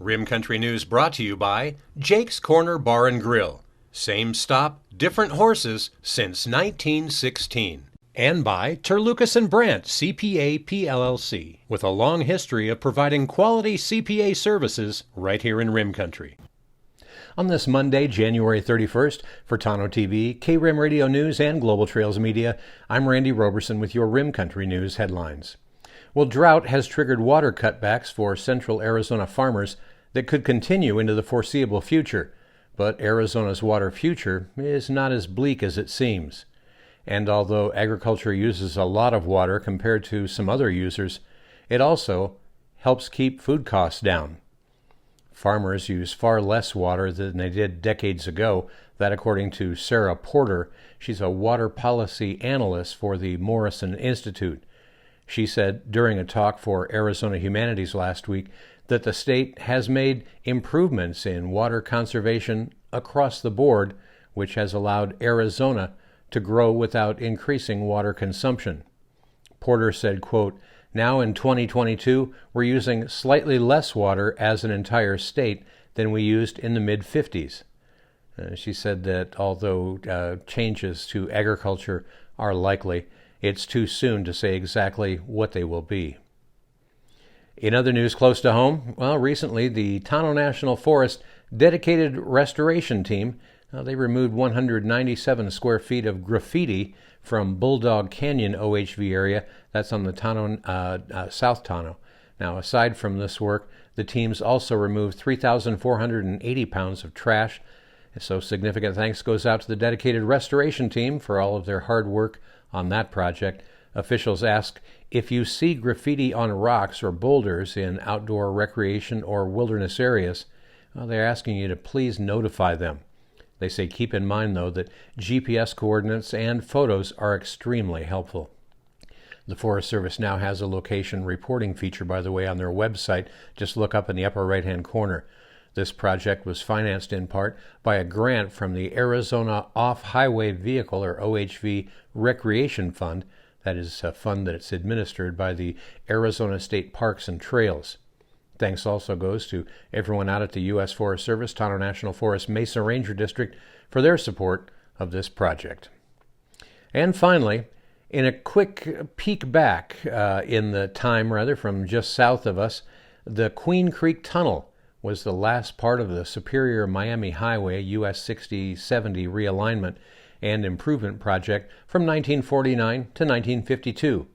Rim Country News brought to you by Jake's Corner Bar and Grill. Same stop, different horses since 1916. And by Terlucas and Brandt, CPA PLLC, with a long history of providing quality CPA services right here in Rim Country. On this Monday, January 31st, for Tonto TV, K-Rim Radio News, and Global Trails Media, I'm Randy Roberson with your Rim Country News headlines. Well, drought has triggered water cutbacks for central Arizona farmers that could continue into the foreseeable future, but Arizona's water future is not as bleak as it seems. And although agriculture uses a lot of water compared to some other users, it also helps keep food costs down. Farmers use far less water than they did decades ago, that according to Sarah Porter. She's a water policy analyst for the Morrison Institute. She said during a talk for Arizona Humanities last week that the state has made improvements in water conservation across the board, which has allowed Arizona to grow without increasing water consumption. Porter said, quote, "Now in 2022, we're using slightly less water as an entire state than we used in the mid-50s. She said that although changes to agriculture are likely, it's too soon to say exactly what they will be. In other news close to home, recently the Tonto National Forest dedicated restoration team, they removed 197 square feet of graffiti from Bulldog Canyon OHV Area. That's on the South Tonto. Now, aside from this work, the teams also removed 3,480 pounds of trash. So significant thanks goes out to the dedicated restoration team for all of their hard work on that project. Officials ask if you see graffiti on rocks or boulders in outdoor recreation or wilderness areas, they're asking you to please notify them. They say keep in mind, though, that GPS coordinates and photos are extremely helpful. The Forest Service now has a location reporting feature, by the way, on their website. Just look up in the upper right-hand corner. This project was financed in part by a grant from the Arizona Off-Highway Vehicle, or OHV, Recreation Fund. That is a fund that's administered by the Arizona State Parks and Trails. Thanks also goes to everyone out at the U.S. Forest Service, Tonto National Forest Mesa Ranger District for their support of this project. And finally, in a quick peek back in the time, from just south of us, the Queen Creek Tunnel was the last part of the Superior Miami Highway US 6070 realignment and improvement project from 1949 to 1952.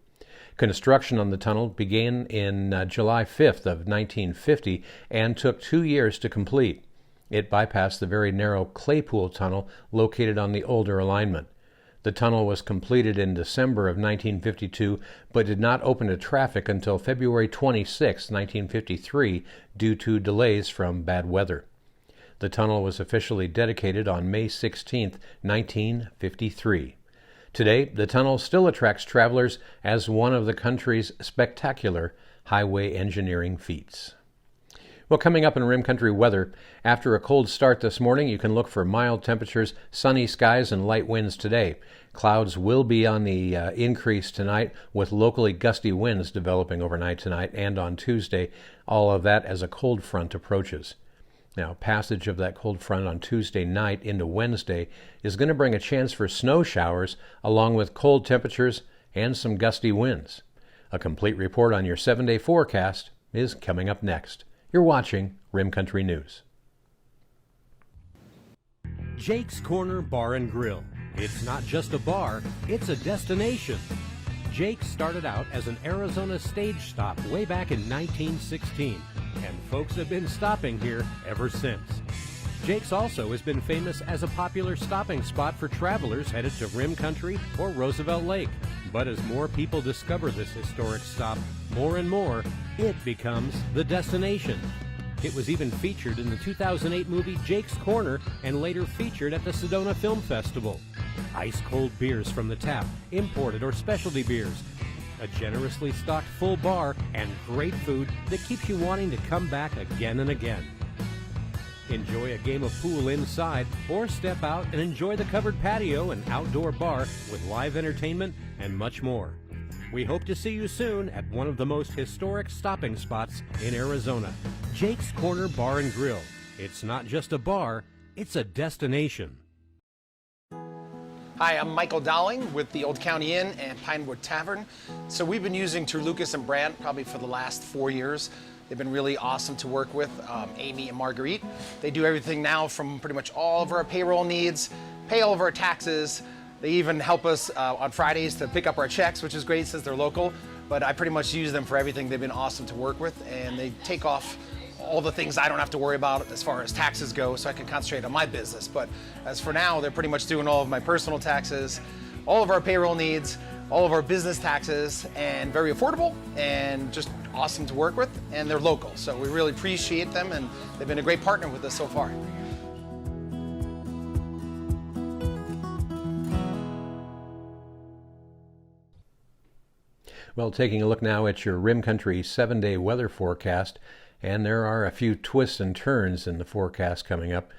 Construction on the tunnel began in July 5th of 1950 and took 2 years to complete. It bypassed the very narrow Claypool Tunnel located on the older alignment. The tunnel was completed in December of 1952, but did not open to traffic until February 26, 1953, due to delays from bad weather. The tunnel was officially dedicated on May 16, 1953. Today, the tunnel still attracts travelers as one of the country's spectacular highway engineering feats. Well, coming up in Rim Country weather, after a cold start this morning, you can look for mild temperatures, sunny skies, and light winds today. Clouds will be on the increase tonight, with locally gusty winds developing overnight tonight and on Tuesday, all of that as a cold front approaches. Now, passage of that cold front on Tuesday night into Wednesday is going to bring a chance for snow showers, along with cold temperatures and some gusty winds. A complete report on your 7-day forecast is coming up next. You're watching Rim Country News. Jake's Corner Bar and Grill. It's not just a bar, it's a destination. Jake started out as an Arizona stage stop way back in 1916, and folks have been stopping here ever since. Jake's also has been famous as a popular stopping spot for travelers headed to Rim Country or Roosevelt Lake. But as more people discover this historic stop, more and more, it becomes the destination. It was even featured in the 2008 movie Jake's Corner and later featured at the Sedona Film Festival. Ice-cold beers from the tap, imported or specialty beers, a generously stocked full bar, and great food that keeps you wanting to come back again and again. Enjoy a game of pool inside or step out and enjoy the covered patio and outdoor bar with live entertainment and much more. We hope to see you soon at one of the most historic stopping spots in Arizona. Jake's Corner Bar and Grill. It's not just a bar, it's a destination. Hi, I'm Michael Dowling with the Old County Inn and Pinewood Tavern. So we've been using Terlucas and Brandt probably for the last 4 years. They've been really awesome to work with, Amy and Marguerite. They do everything now from pretty much all of our payroll needs, pay all of our taxes. They even help us on Fridays to pick up our checks, which is great since they're local. But I pretty much use them for everything. They've been awesome to work with, and they take off all the things I don't have to worry about as far as taxes go, so I can concentrate on my business. But as for now, they're pretty much doing all of my personal taxes, all of our payroll needs, all of our business taxes, and very affordable and just awesome to work with, and they're local. So we really appreciate them, and they've been a great partner with us so far. Well, taking a look now at your Rim Country 7-day weather forecast, and there are a few twists and turns in the forecast coming up.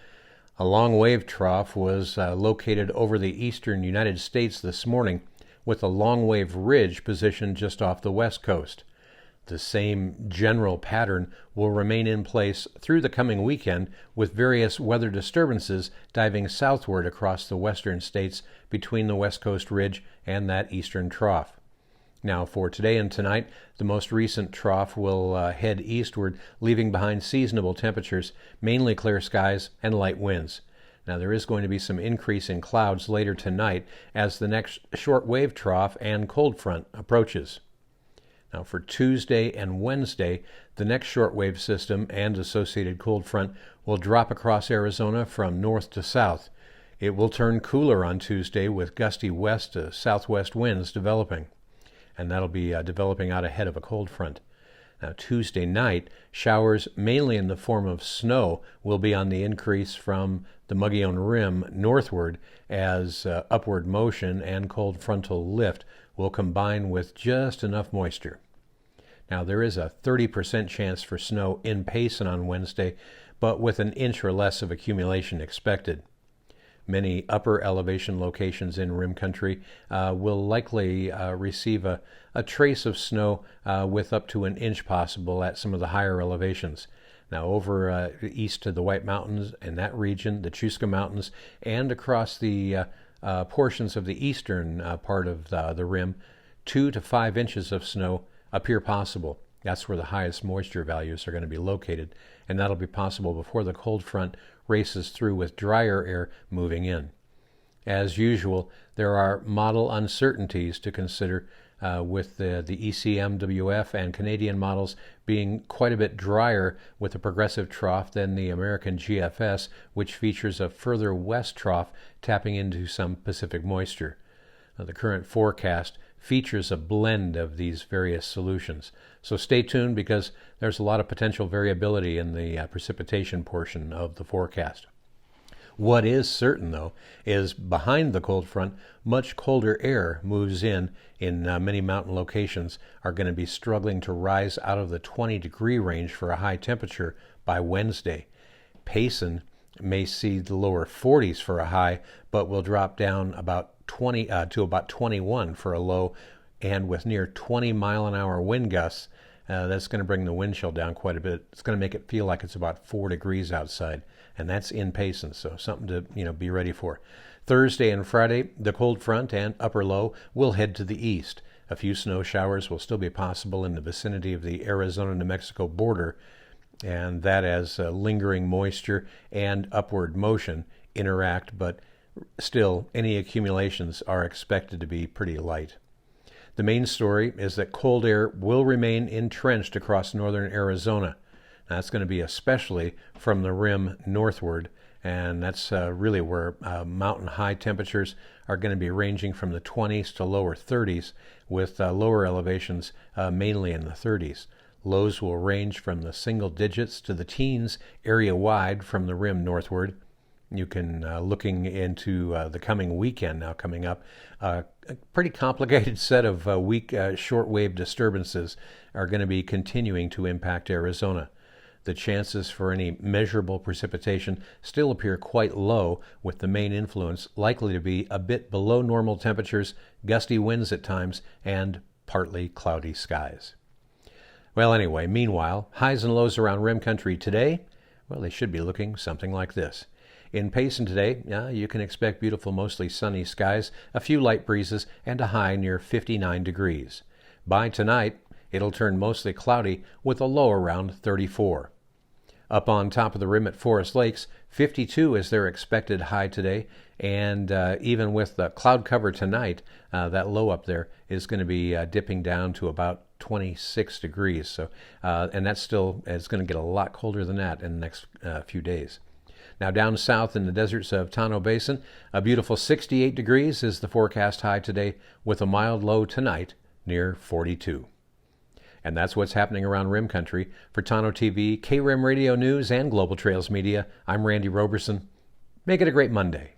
A long wave trough was located over the eastern United States this morning, with a long wave ridge positioned just off the west coast. The same general pattern will remain in place through the coming weekend, with various weather disturbances diving southward across the western states between the west coast ridge and that eastern trough. Now, for today and tonight, the most recent trough will head eastward, leaving behind seasonable temperatures, mainly clear skies and light winds. Now, there is going to be some increase in clouds later tonight as the next short wave trough and cold front approaches. Now, for Tuesday and Wednesday, the next short wave system and associated cold front will drop across Arizona from north to south. It will turn cooler on Tuesday with gusty west to southwest winds developing, and that'll be developing out ahead of a cold front. Now, Tuesday night, showers mainly in the form of snow will be on the increase from the Mogollon Rim northward as upward motion and cold frontal lift will combine with just enough moisture. Now, there is a 30% chance for snow in Payson on Wednesday, but with an inch or less of accumulation expected. Many upper elevation locations in Rim Country will likely receive a trace of snow with up to an inch possible at some of the higher elevations. Now, over east to the White Mountains and that region, the Chusca Mountains, and across the portions of the eastern part of the rim, 2 to 5 inches of snow appear possible. That's where the highest moisture values are going to be located, and that'll be possible before the cold front races through with drier air moving in. As usual, there are model uncertainties to consider with the ECMWF and Canadian models being quite a bit drier with a progressive trough than the American GFS, which features a further west trough tapping into some Pacific moisture. The current forecast features a blend of these various solutions. So stay tuned because there's a lot of potential variability in the precipitation portion of the forecast. What is certain, though, is behind the cold front, much colder air moves in many mountain locations are going to be struggling to rise out of the 20-degree range for a high temperature by Wednesday. Payson may see the lower 40s for a high, but will drop down about 20 to about 21 for a low, and with near 20-mile-an-hour wind gusts, that's going to bring the wind chill down quite a bit. It's going to make it feel like it's about 4 degrees outside, and that's in Payson, so something to be ready for. Thursday and Friday, the cold front and upper low will head to the east. A few snow showers will still be possible in the vicinity of the Arizona-New Mexico border, and that as lingering moisture and upward motion interact, but still any accumulations are expected to be pretty light. The main story is that cold air will remain entrenched across northern Arizona. Now, that's going to be especially from the rim northward, and that's really where mountain high temperatures are going to be ranging from the 20s to lower 30s, with lower elevations mainly in the 30s. Lows will range from the single digits to the teens area-wide from the rim northward. You can, looking into the coming weekend now coming up, a pretty complicated set of weak shortwave disturbances are going to be continuing to impact Arizona. The chances for any measurable precipitation still appear quite low, with the main influence likely to be a bit below normal temperatures, gusty winds at times, and partly cloudy skies. Well, anyway, meanwhile, highs and lows around rim country today, well, they should be looking something like this. In Payson today, you can expect beautiful, mostly sunny skies, a few light breezes, and a high near 59 degrees. By tonight, it'll turn mostly cloudy with a low around 34. Up on top of the rim at Forest Lakes, 52 is their expected high today, and even with the cloud cover tonight, that low up there is going to be dipping down to about 26 degrees. So, and that's still, it's going to get a lot colder than that in the next few days. Now down south in the deserts of Tonto Basin, a beautiful 68 degrees is the forecast high today, with a mild low tonight near 42. And that's what's happening around rim country. For Tonto TV, KRIM Radio News, and Global Trails Media, I'm Randy Roberson. Make it a great Monday.